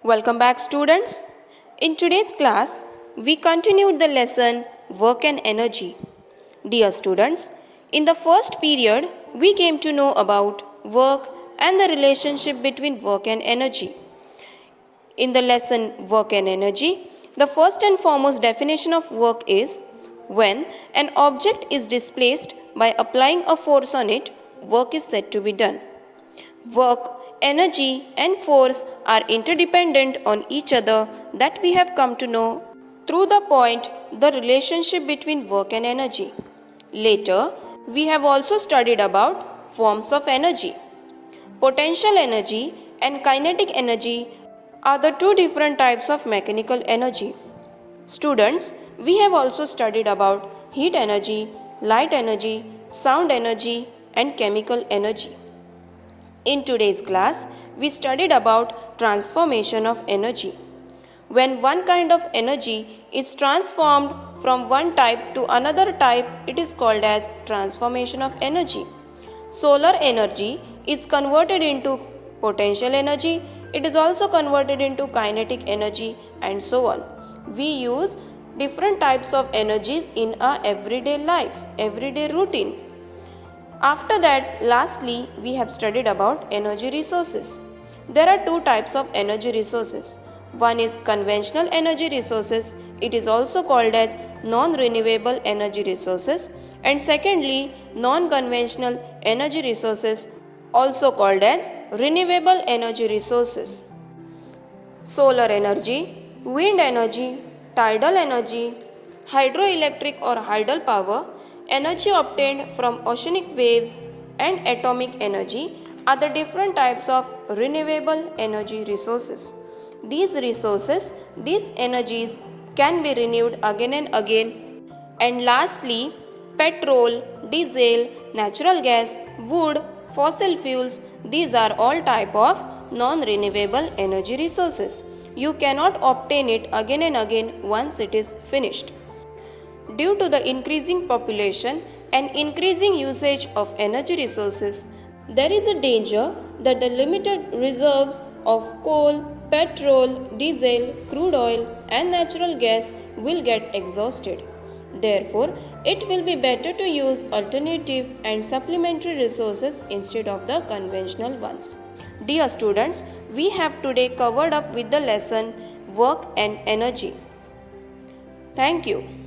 Welcome back, students. In today's class, we continued the lesson Work and Energy. Dear students, in the first period, we came to know about work and the relationship between work and energy. In the lesson Work and Energy, the first and foremost definition of work is when an object is displaced by applying a force on it, work is said to be done. Work, energy, and force are interdependent on each other that we have come to know through the point the relationship between work and energy. Later, we have also studied about forms of energy. Potential energy and kinetic energy are the two different types of mechanical energy. Students, we have also studied about heat energy, light energy, sound energy, and chemical energy. In today's class, we studied about transformation of energy. When one kind of energy is transformed from one type to another type, it is called as transformation of energy. Solar energy is converted into potential energy, it is also converted into kinetic energy, and so on. We use different types of energies in our everyday life, everyday routine. After that, lastly, we have studied about energy resources. There are two types of energy resources. One is conventional energy resources, it is also called as non-renewable energy resources, and secondly, non-conventional energy resources, also called as renewable energy resources. Solar energy, wind energy, tidal energy, hydroelectric or hydel power, energy obtained from oceanic waves, and atomic energy are the different types of renewable energy resources. These resources, these energies can be renewed again and again. And lastly, petrol, diesel, natural gas, wood, fossil fuels, these are all type of non-renewable energy resources. You cannot obtain it again and again once it is finished. Due to the increasing population and increasing usage of energy resources, there is a danger that the limited reserves of coal, petrol, diesel, crude oil, and natural gas will get exhausted. Therefore, it will be better to use alternative and supplementary resources instead of the conventional ones. Dear students, we have today covered up with the lesson Work and Energy. Thank you.